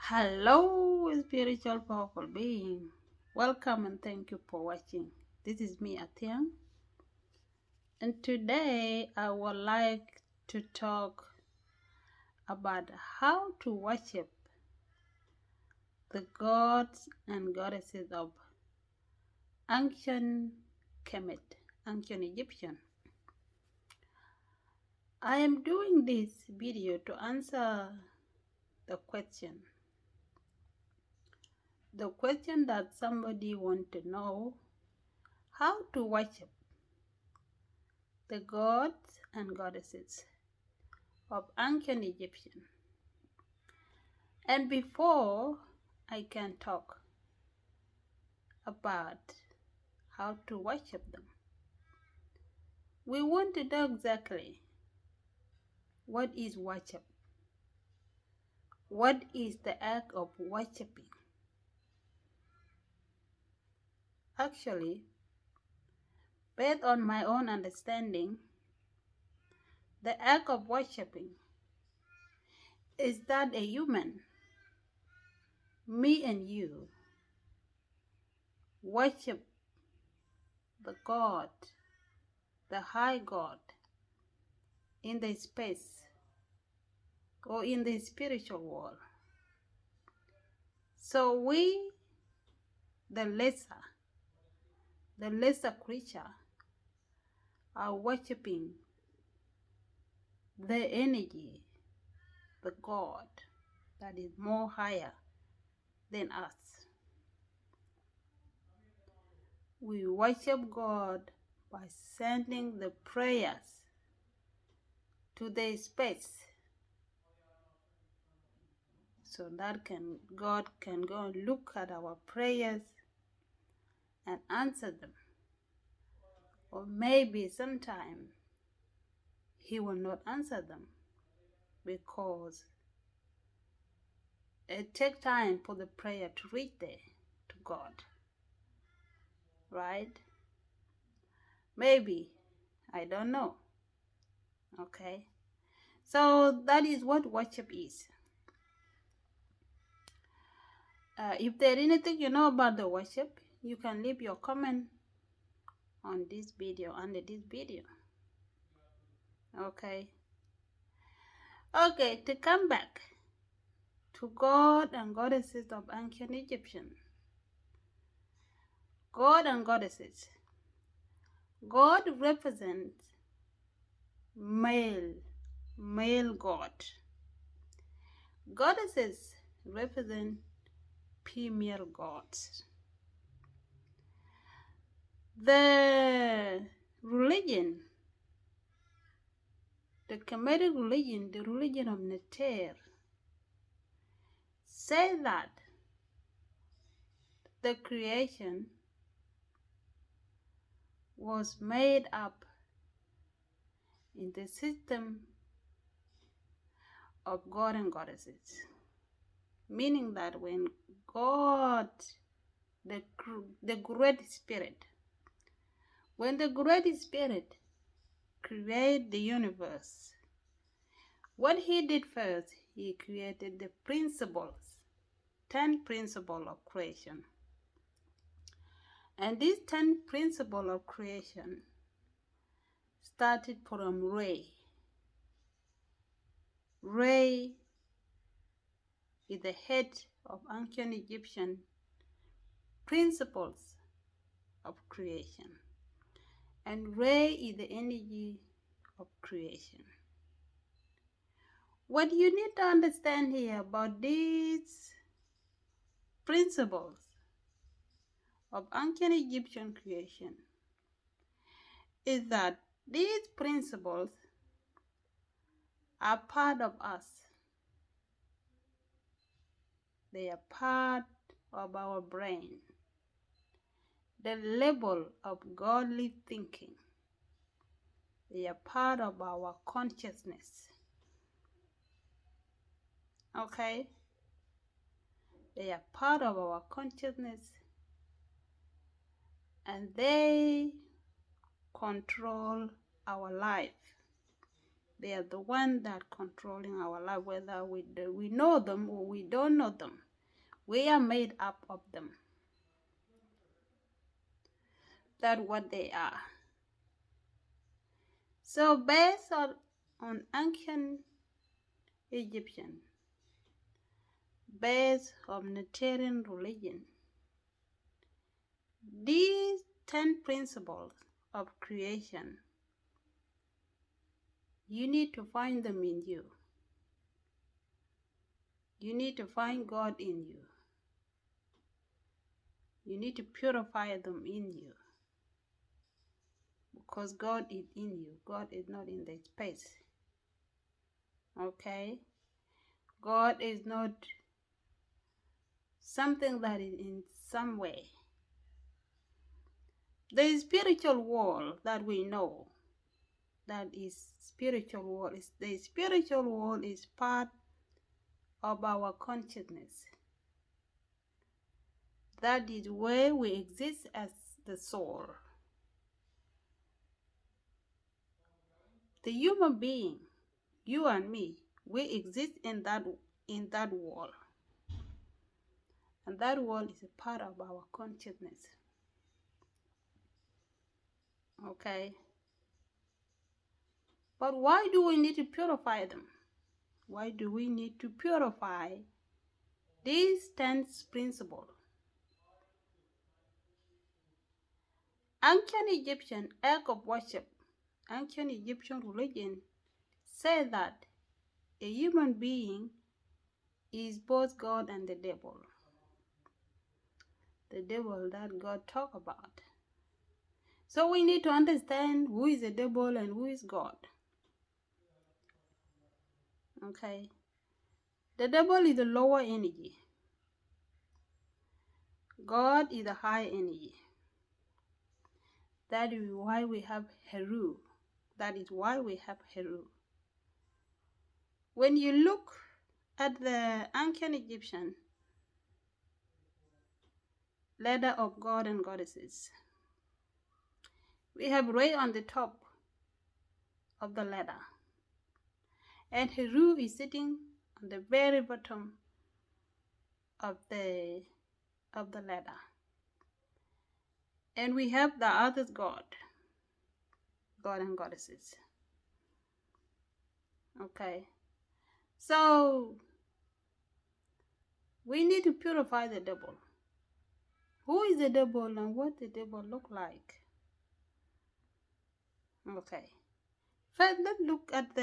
Hello, spiritual powerful being. Welcome and thank you for watching. This is me, Attain, and today I would like to talk about how to worship the gods and goddesses of ancient Kemet, ancient Egyptian. I am doing this video to answer the question that somebody want to know: how to worship the gods and goddesses of ancient Egyptian. And before I can talk about how to worship them, we want to know exactly what is worship. What is the act of worshiping? Actually, based on my own understanding, the act of worshiping is that a human, me and you, worship the God, the high God, in the space or in the spiritual world. So we, the lesser creature, are worshiping the energy, the God that is more higher than us. We worship God by sending the prayers to the space so that God can go and look at our prayers and answer them. Or maybe sometime He will not answer them because it takes time for the prayer to reach there to God, right? Maybe, I don't know. Okay, so that is what worship is. If there is anything you know about the worship, you can leave your comment on this video, under this video. Okay, to come back to God and goddesses of ancient Egyptian. God and goddesses. God represents male God. Goddesses represent female gods. The religion, the Kemetic religion, the religion of Neter, say that the creation was made up in the system of God and goddesses, meaning that when God, the Great Spirit, when the Great Spirit created the universe, what He did first, He created the principles, 10 principles of creation. And these 10 principles of creation started from Re. Re is the head of ancient Egyptian principles of creation. And Re is the energy of creation. What you need to understand here about these principles of ancient Egyptian creation is that these principles are part of us. They are part of our brain. The level of godly thinking. They are part of our consciousness. Okay? They are part of our consciousness, and they control our life. They are the one that controlling our life, whether we know them or we don't know them. We are made up of them. That's what they are. So based on ancient Egyptian, based on Unitarian religion, these 10 principles of creation, you need to find them in you. You need to find God in you. You need to purify them in you. Because God is in you. God is not in the space. Okay? God is not something that is in some way. The spiritual world that we know, that is spiritual world, the spiritual world is part of our consciousness. That is where we exist as the soul. The human being, you and me, we exist in that world. And that world is a part of our consciousness. Okay? But why do we need to purify them? Why do we need to purify these 10 principles? Ancient Egyptian act of worship, ancient Egyptian religion said that a human being is both God and the devil. The devil that God talked about. So we need to understand who is the devil and who is God. Okay? The devil is the lower energy. God is the high energy. That is why we have Heru. That is why we have Heru. When you look at the ancient Egyptian ladder of God and goddesses, we have Re on the top of the ladder. And Heru is sitting on the very bottom of the ladder. And we have the other God and goddesses. Okay. So we need to purify the devil. Who is the devil and what the devil look like? Okay. First, let's look at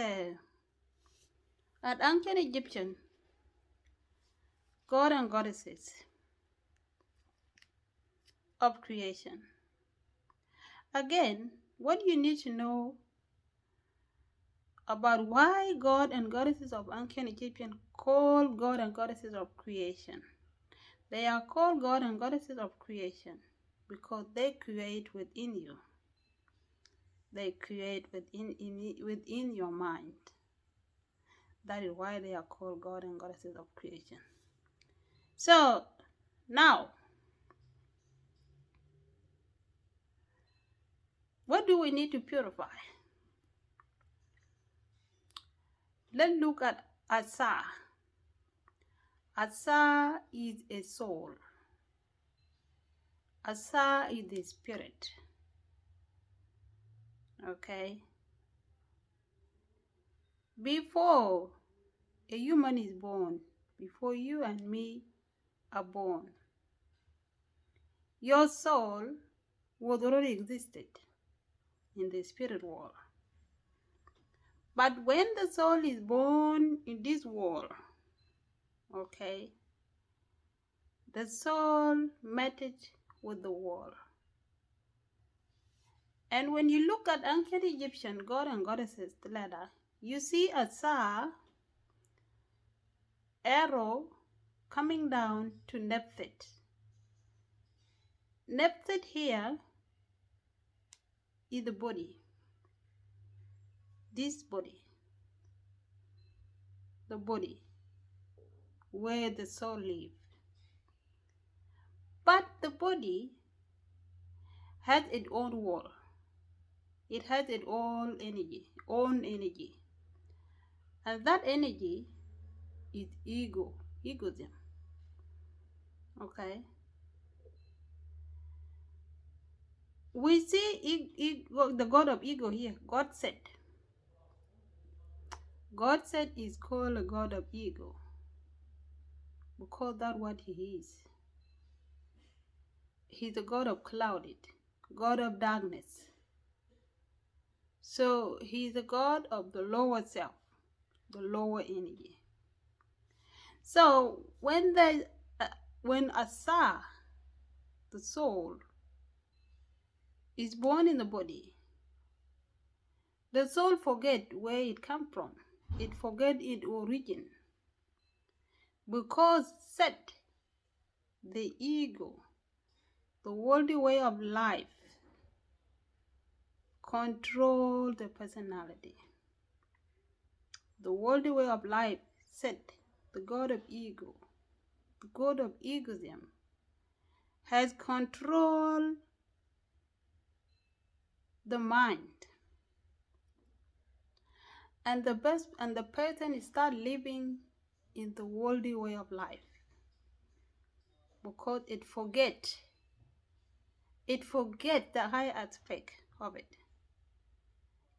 ancient Egyptian God and goddesses of creation. Again, what you need to know about why God and goddesses of ancient Egyptian called God and goddesses of creation. They are called God and goddesses of creation because they create within you. They create within your mind. That is why they are called God and goddesses of creation. So, now, what do we need to purify? Let's look at Asa. Asa is a soul. Asa is the spirit. Okay? Before a human is born, before you and me are born, your soul was already existed in the spirit world. But when the soul is born in this world, okay, the soul matches with the world. And when you look at ancient Egyptian God and goddesses ladder, you see a Asa arrow coming down to Nephthit. Nephthit here is the body. This body. The body where the soul lives. But the body has its own world. It has its own energy. And that energy is egoism. Okay? We see the God of ego here. God said is called a God of ego because that's what he is. He's a God of clouded, God of darkness. So he's a God of the lower self, the lower energy. So when Asa, the soul, is born in the body, the soul forget where it come from. It forget its origin. Because Set, the ego, the worldly way of life, control the personality. The worldly way of life, Set, the God of ego, the God of egoism, has controlled the mind. And the person start living in the worldly way of life because it forget the higher aspect of it.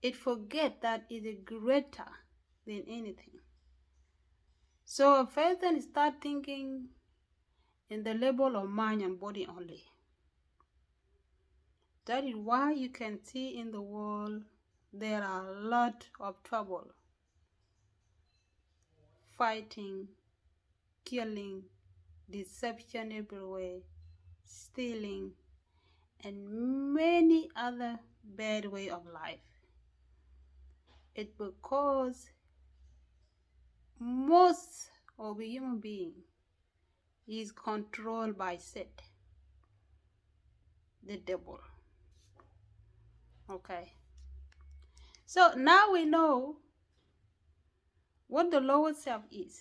It forget that it is greater than anything. So a person start thinking in the level of mind and body only. That is why you can see in the world there are a lot of trouble, fighting, killing, deception everywhere, stealing, and many other bad way of life. It's because most of a human being is controlled by Set, the devil. Okay. So now we know what the lower self is.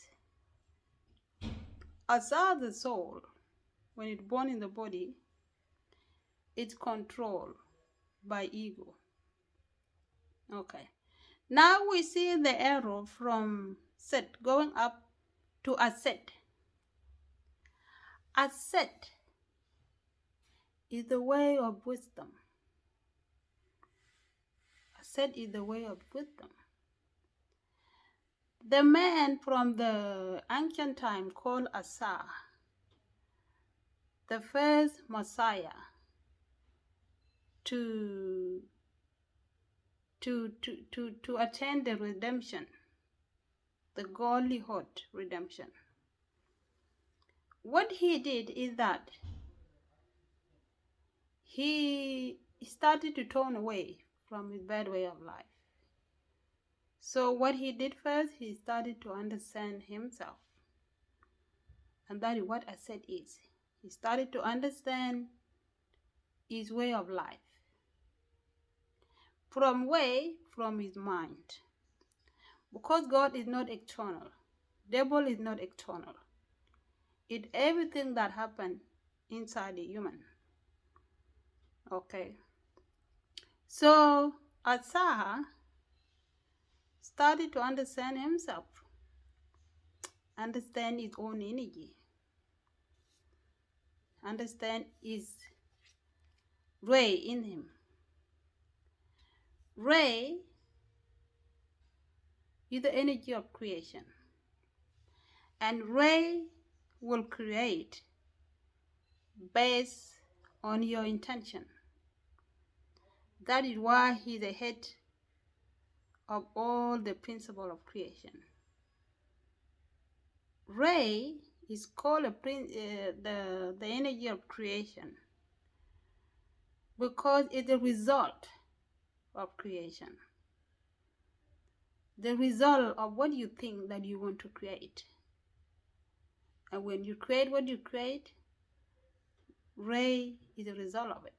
As the soul, when it's born in the body, it's controlled by ego. Okay. Now we see the arrow from Set going up to Aset. Aset is the way of wisdom. Aset is the way of wisdom. The man from the ancient time called Asa, the first Messiah to attain the redemption, the godlyhood redemption. What he did is that he started to turn away from his bad way of life. So what he did first, he started to understand himself. And that is what Asset is. He started to understand his way of life. From his mind. Because God is not external. Devil is not external. It's everything that happened inside the human. Okay. So Asa started to understand himself. Understand his own energy. Understand his ray in him. Ray is the energy of creation. And Ray will create based on your intention. That is why he's the head of all the principle of creation. Ray is called the energy of creation because it's the result of creation. The result of what you think that you want to create. And when you create what you create, Ray is the result of it.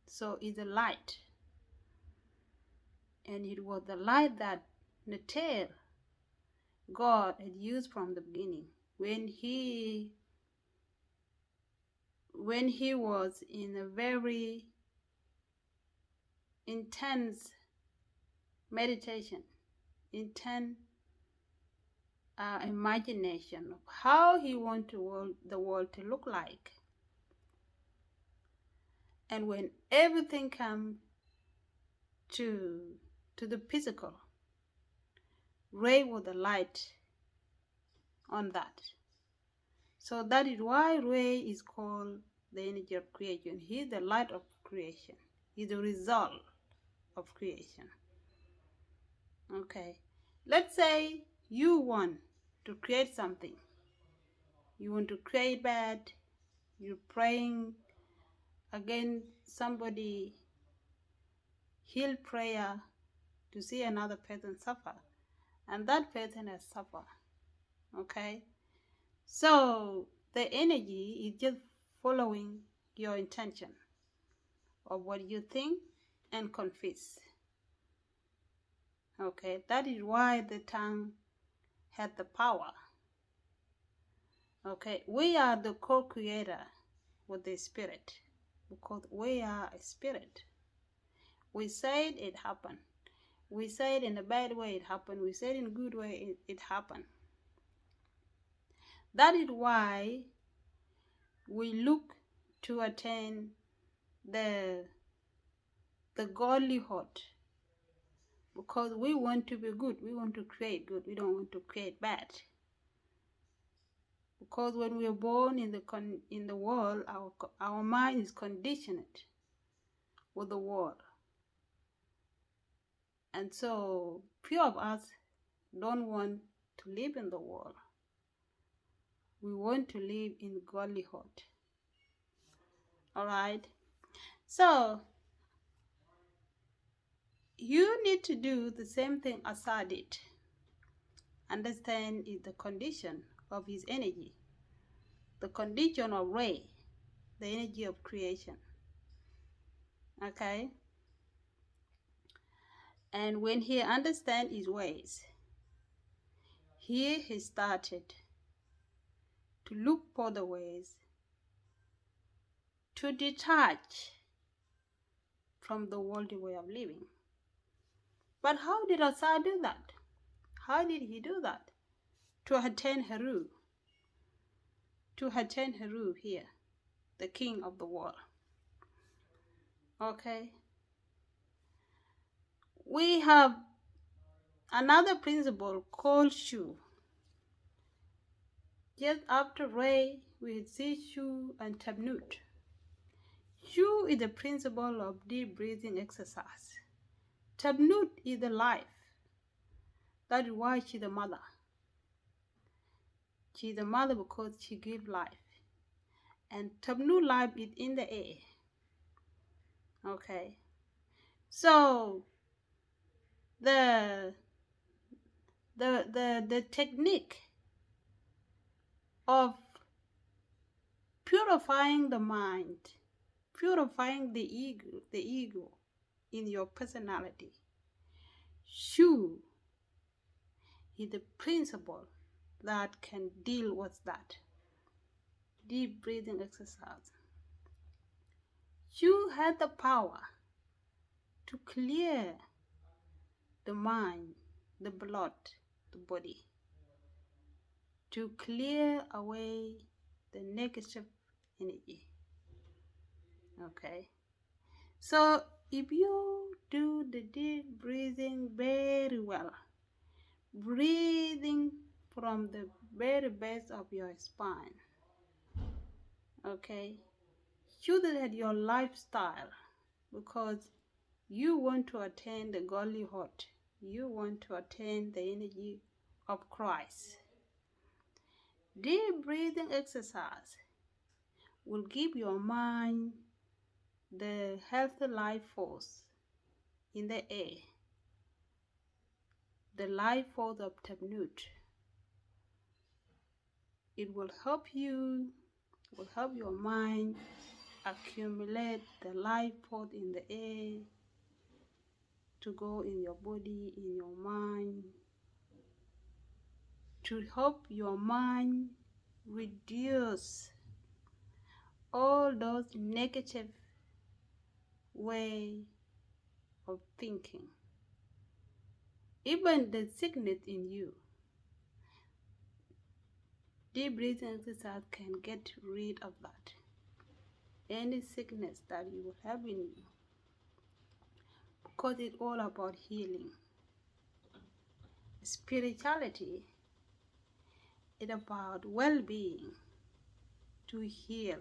So it's a light. And it was the light that Natal, God, had used from the beginning. When he was in a very intense meditation, intense imagination of how he wants the world to look like. And when everything comes to the physical, Ray was the light on that. So that is why Ray is called the energy of creation. He's the light of creation. He's the result of creation. Okay. Let's say you want to create something. You want to create bad. You're praying against somebody, heal prayer to see another person suffer. And that person has suffered. Okay. So the energy is just following your intention of what you think and confess. Okay, that is why the tongue had the power. Okay, we are the co-creator with the spirit because we are a spirit. We said it happened. We said in a bad way it happened. We said in a good way it happened. That is why we look to attain the godlyhood, because we want to be good. We want to create good. We don't want to create bad. Because when we are born in the world, our mind is conditioned with the world. And so few of us don't want to live in the world. We want to live in godlyhood. All right? So you need to do the same thing Asa did. Understand is the condition of his energy. The condition of Ray, the energy of creation. Okay? And when he understands his ways, here he started to look for the ways to detach from the worldly way of living. But how did Asa do that? How did he do that? To attain Heru. To attain Heru here, the king of the world. Okay? We have another principle called Shu. Just after Ray, we see Shu and Tabnut. Shu is the principle of deep breathing exercise. Tabnut is the life. That is why she's the mother. She's the mother because she gives life. And Tabnut life is in the air. Okay. So the technique of purifying the mind, purifying the ego in your personality, Shu is the principle that can deal with that. Deep breathing exercise. You had the power to clear the mind, the blood, the body, to clear away the negative energy. Okay. So if you do the deep breathing very well, breathing from the very base of your spine, okay, choose it at your lifestyle, because you want to attain the godlyhood. You want to attain the energy of Christ. Deep breathing exercise will give your mind the healthy life force in the air, the life force of Tabnut. It will help you, will help your mind accumulate the life force in the air to go in your body, in your mind, to help your mind reduce all those negative way of thinking. Even the sickness in you, Deep breathing exercise can get rid of that. Any sickness that you will have in you. Because it's all about healing. Spirituality is about well-being, to heal.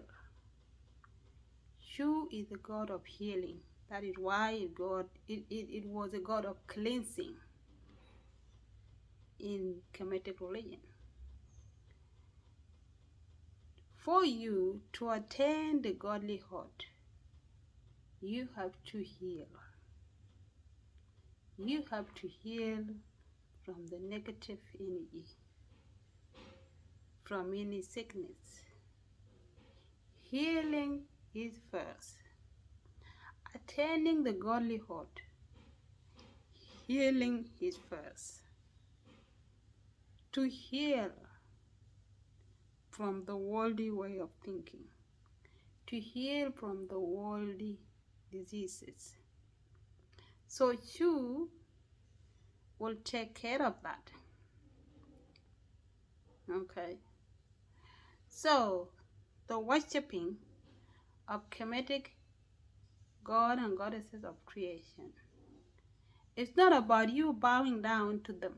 Heru is the God of healing. That is why it was a God of cleansing in Kemetic religion. For you to attain the godlyhood, you have to heal. You have to heal from the negative energy, from any sickness. Healing is first. Attaining the godlyhood, healing is first. To heal from the worldly way of thinking, to heal from the worldly diseases. So you will take care of that. Okay. So the worshipping of Kemetic God and goddesses of creation, it's not about you bowing down to them.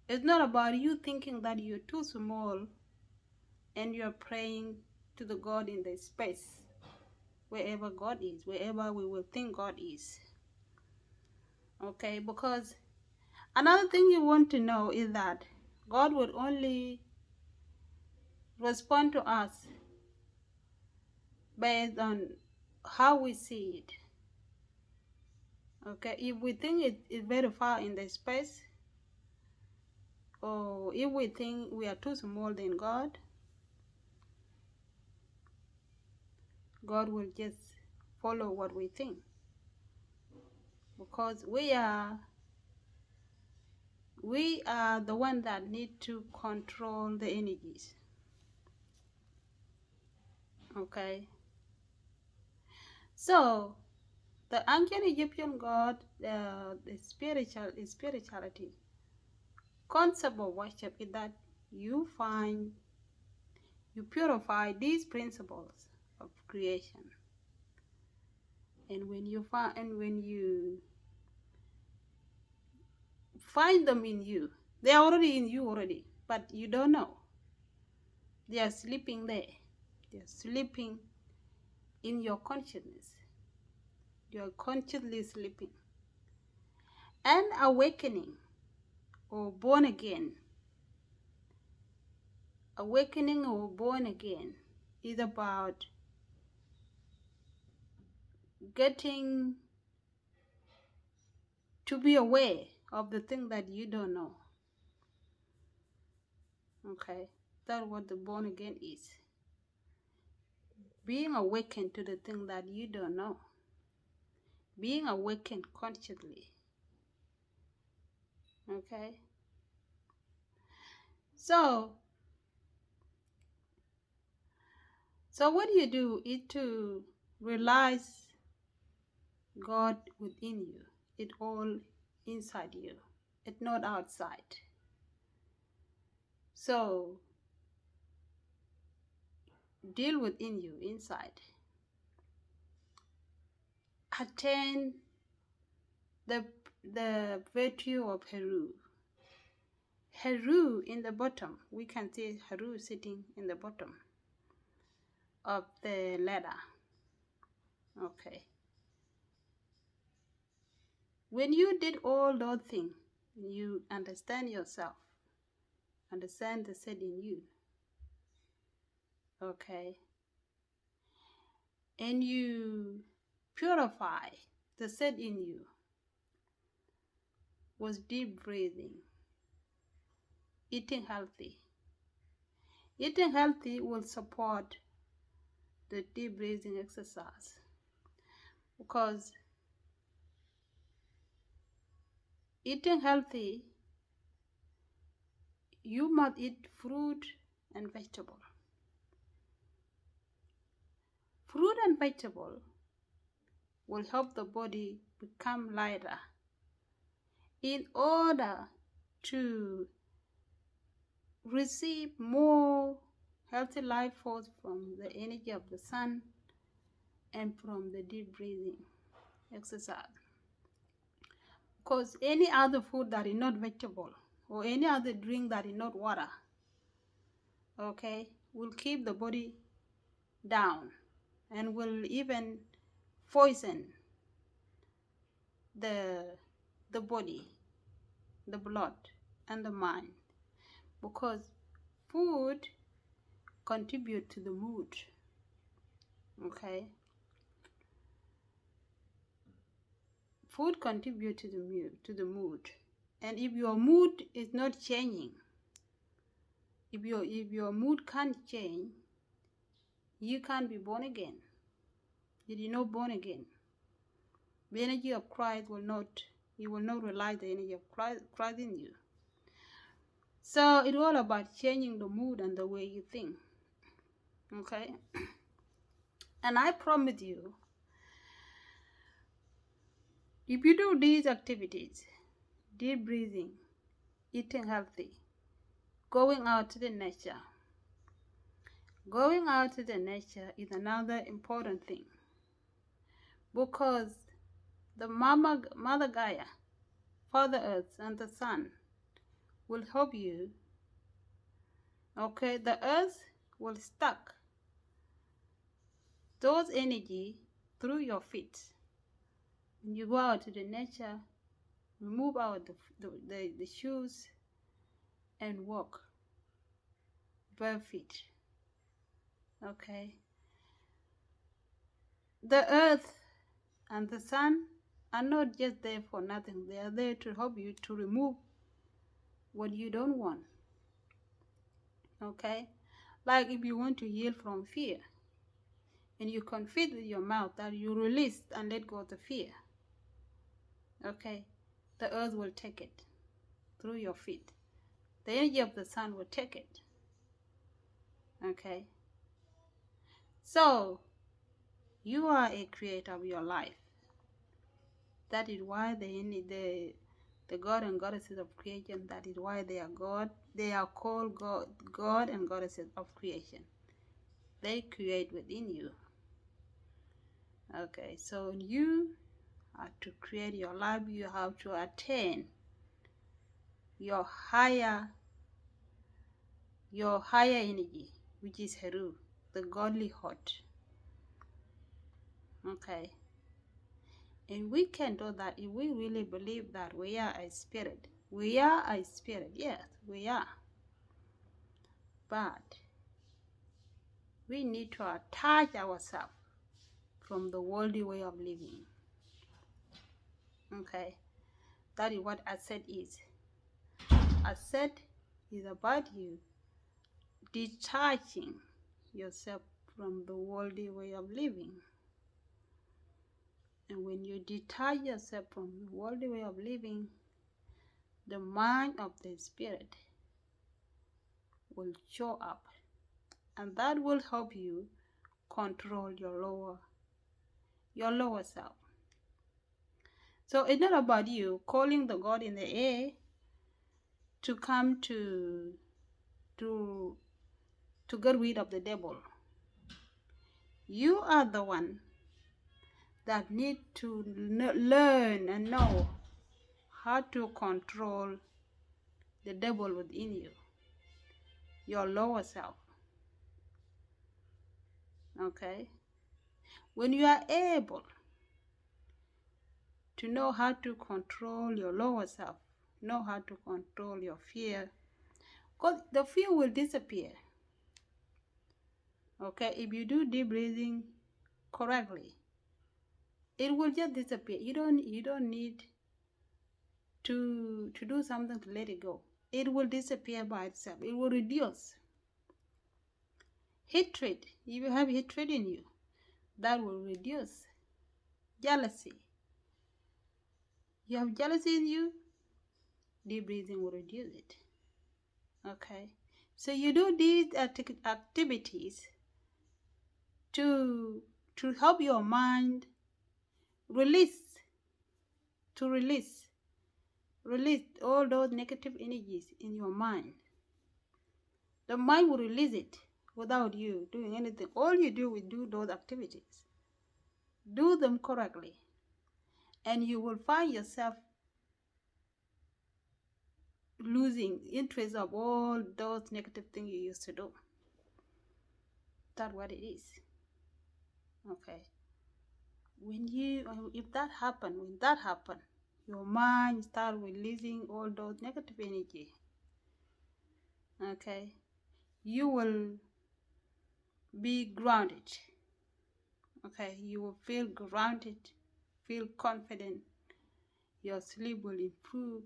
It's not about you thinking that you're too small and you're praying to the God in the space, wherever God is, wherever we will think God is. Okay, because another thing you want to know is that God will only respond to us based on how we see it. Okay, if we think it is very far in the space, or if we think we are too small than God, God will just follow what we think. Because we are the one that need to control the energies. Okay. So the ancient Egyptian God, the spirituality concept of worship is that you purify these principles of creation, and when you find them in you, they are already in you already, but you don't know. They are sleeping there. They are sleeping in your consciousness. You are consciously sleeping. And awakening, or born again, awakening or born again is about getting to be aware of the thing that you don't know. Okay, that's what the born again is. Being awakened to the thing that you don't know. Being awakened consciously. Okay, so what you do is to realize God within you. It's all inside you. It's not outside. So deal within you, inside. Attain the virtue of Heru. Heru in the bottom. We can see Heru sitting in the bottom of the ladder. Okay. When you did all those things, you understand yourself, understand the set in you. Okay. And you purify the set in you with deep breathing, eating healthy. Eating healthy will support the deep breathing exercise, because eating healthy, you must eat fruit and vegetable. Fruit and vegetable will help the body become lighter in order to receive more healthy life force from the energy of the sun and from the deep breathing exercise. Because any other food that is not vegetable or any other drink that is not water, okay, will keep the body down and will even poison the body, the blood, and the mind, because food contribute to the mood. Okay, food contribute to the mood, and if your mood is not changing, if your mood can't change, you can't be born again. You are not born again. The energy of Christ will not. You will not realize the energy of Christ in you. So it's all about changing the mood and the way you think. Okay? And I promise you, if you do these activities, deep breathing, eating healthy, going out to the nature is another important thing, because the Mother Gaia, Father Earth, and the Sun will help you. Okay, the Earth will stack those energy through your feet. When you go out to the nature, remove out the shoes and walk bare feet. Okay, the Earth and the Sun are not just there for nothing. They are there to help you to remove what you don't want. Okay, like if you want to heal from fear, and you confess with your mouth that you release and let go of the fear, okay, the Earth will take it through your feet. The energy of the Sun will take it. Okay, so you are a creator of your life. That is why the God and goddesses of creation, that is why they are God. They are called God and goddesses of creation. They create within you. Okay, so you have to create your life. You have to attain your higher energy, which is Heru, the godly heart. Okay, and we can do that if we really believe that we are a spirit. We are a spirit, yes, we are. But we need to attach ourselves from the worldly way of living. Okay, that is what ascent is. Ascent is about you detaching yourself from the worldly way of living. And when you detach yourself from the worldly way of living, the mind of the spirit will show up, and that will help you control your lower self. So it's not about you calling the God in the air to come to get rid of the devil. You are the one that need to learn and know how to control the devil within you, your lower self. Okay, when you are able to know how to control your lower self, know how to control your fear, because the fear will disappear. Okay, if you do deep breathing correctly, it will just disappear. You don't need to do something to let it go. It will disappear by itself. It will reduce. Hatred, if you have hatred in you, that will reduce. Jealousy, you have jealousy in you, deep breathing will reduce it. Okay, so you do these activities to help your mind release all those negative energies in your mind. The mind will release it without you doing anything. All you do is do those activities. Do them correctly. And you will find yourself losing interest of all those negative things you used to do. That's what it is. Okay. When that happen, your mind start releasing all those negative energy. Okay. You will be grounded. Okay. You will feel grounded, feel confident. Your sleep will improve.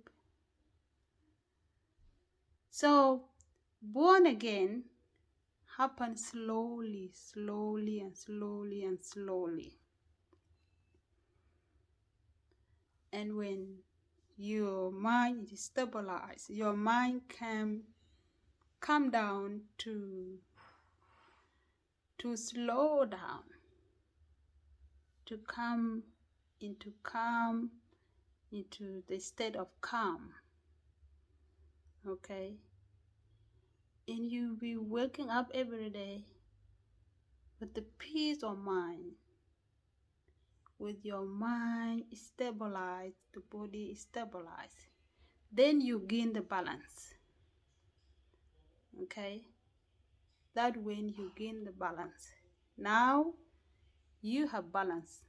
So, born again happens slowly, slowly, and slowly, and slowly. And when your mind is stabilized, your mind can come down to slow down, to come into calm, into the state of calm. Okay? And you'll be waking up every day with the peace of mind. With your mind stabilized, the body is stabilized. Then you gain the balance. Okay? That when you gain the balance. Now you have balance.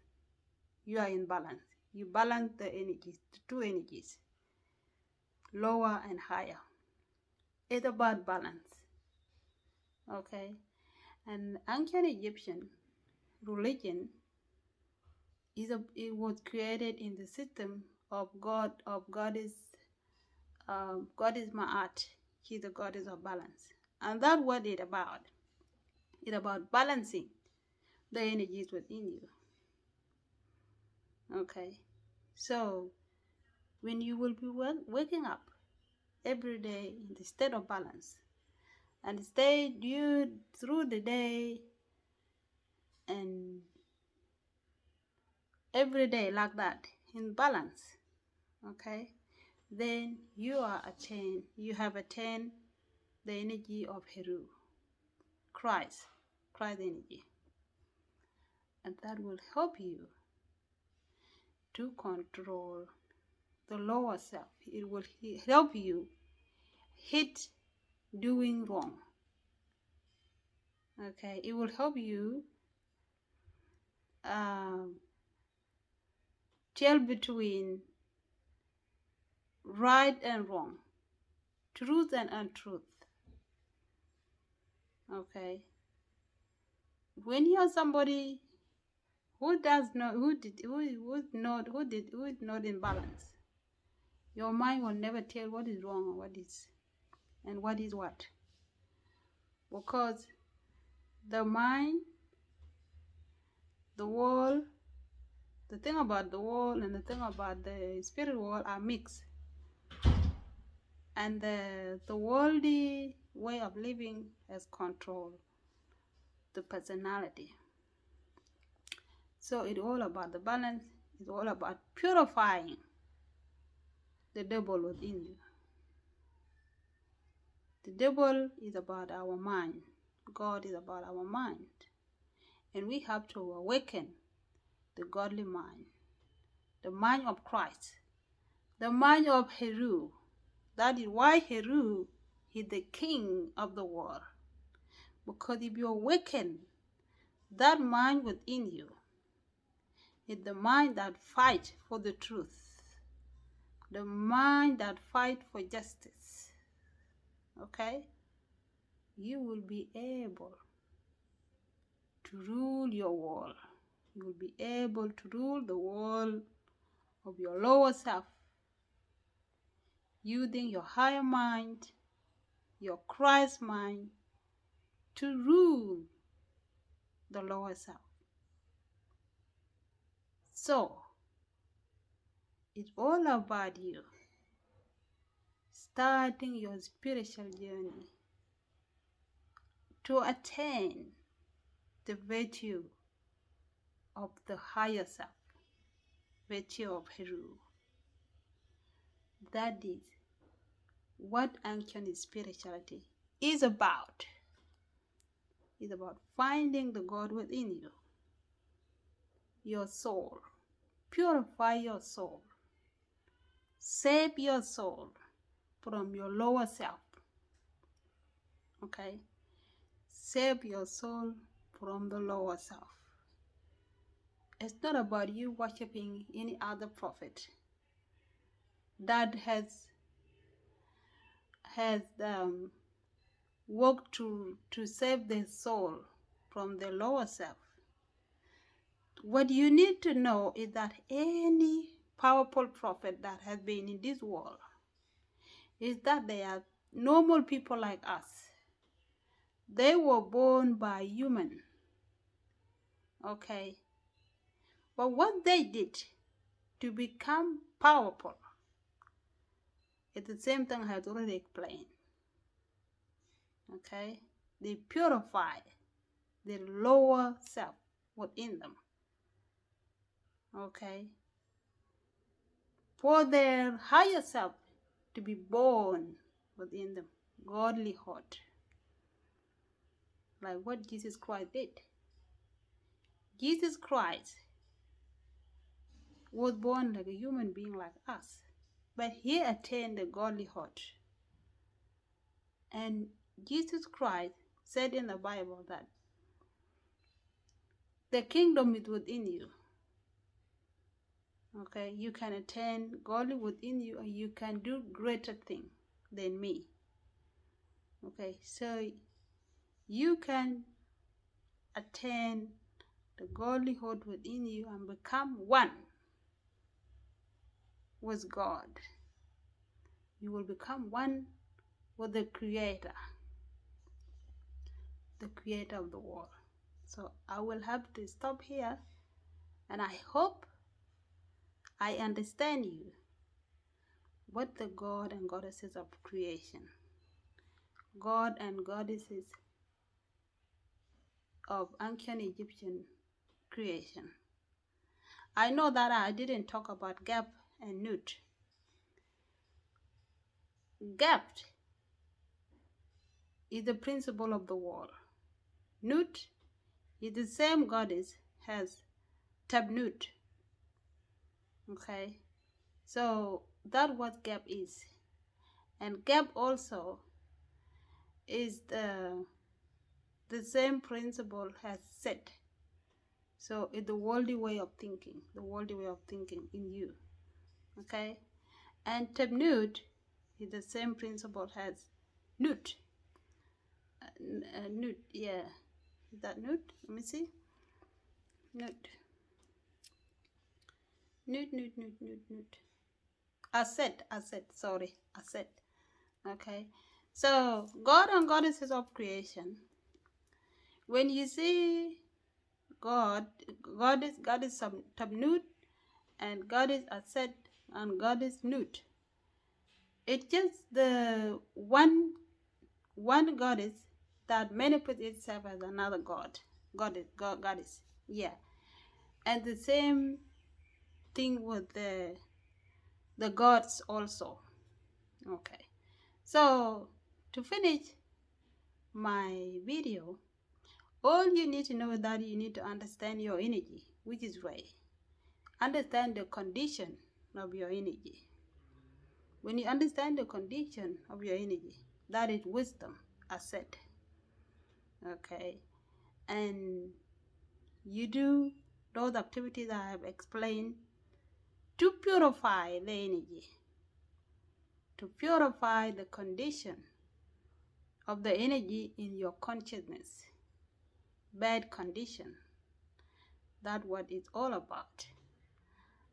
You are in balance. You balance the energies, the two energies, lower and higher. It's about balance. Okay? And ancient Egyptian religion it was created in the system of goddess Ma'at. She's the goddess of balance. And that's what it's about. It's about balancing the energies within you. Okay? So, when you will be waking up every day in the state of balance, and stay you through the day and every day like that, in balance, okay? Then you have attained the energy of Heru, Christ energy. And that will help you to control the lower self. It will help you hit doing wrong. Okay, it will help you tell between right and wrong, truth and untruth. Okay, when you are somebody who is not in balance, your mind will never tell what is wrong and what is what, because the mind, the world, the thing about the world and the thing about the spirit world are mixed, and the worldly way of living has control the personality. So it's all about the balance. It's all about purifying the devil within you. The devil is about our mind. God is about our mind. And we have to awaken the godly mind, the mind of Christ, the mind of Heru. That is why Heru is the king of the world. Because if you awaken that mind within you, it's the mind that fights for the truth, the mind that fights for justice. Okay? You will be able to rule your world. You will be able to rule the world of your lower self, using your higher mind, your Christ mind, to rule the lower self. So, it's all about you starting your spiritual journey to attain the virtue of the higher self, virtue of Heru. That is what ancient spirituality is about finding the God within you, your soul. Purify your soul. Save your soul from your lower self. Okay? Save your soul from the lower self. It's not about you worshiping any other prophet that has worked to save their soul from the lower self. What you need to know is that any powerful prophet that has been in this world is that they are normal people like us. They were born by human, okay? But what they did to become powerful is the same thing I had already explained, okay? They purify the lower self within them, okay? For their higher self to be born within them, godly heart, like what Jesus Christ did. Jesus Christ was born like a human being like us, but he attained the godly heart. And Jesus Christ said in the Bible that the kingdom is within you. Okay, you can attain godly within you, and you can do greater things than me. Okay, so you can attain the godly heart within you and become one with God. You will become one with the Creator of the world. So I will have to stop here, and I hope I understand you what the God and goddesses of creation, God and goddesses of ancient Egyptian creation. I know that I didn't talk about gap and nut. Gap is the principle of the world. Nut is the same goddess as Tabnut. Okay, so that's what gap is. And gap also is the same principle as set. So it's the worldly way of thinking, in you. Okay, and Tabnut is the same principle as Nut. Nut, yeah. Is that Nut? Let me see. Nut. Asset. Okay. So God and goddesses of creation. When you see God is Tabnut, and God is Asset, and God is Nut. It's just the one goddess that manifests itself as another goddess. Yeah. And the same thing with the gods also. Okay. So to finish my video, all you need to know is that you need to understand your energy, which is right. Understand the condition of your energy. When you understand the condition of your energy, that is wisdom, I said. Okay. And you do those activities I have explained to purify the energy, to purify the condition of the energy in your consciousness. Bad condition. That's what it's all about.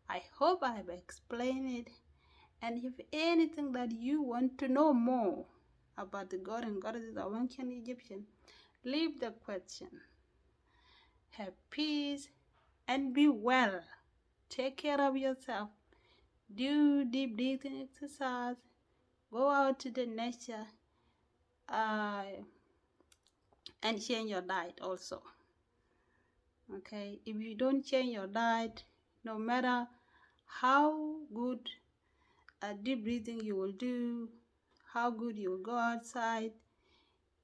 I hope I have explained it. And if anything that you want to know more about the God and goddesses of ancient Egyptian, leave the question. Have peace and be well. Take care of yourself. Do deep breathing exercise. Go out to the nature. And change your diet also. Okay, if you don't change your diet, no matter how good deep breathing you will do, how good you will go outside,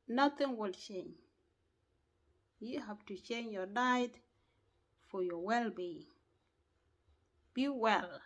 nothing will change. You have to change your diet for your well-being. Be well.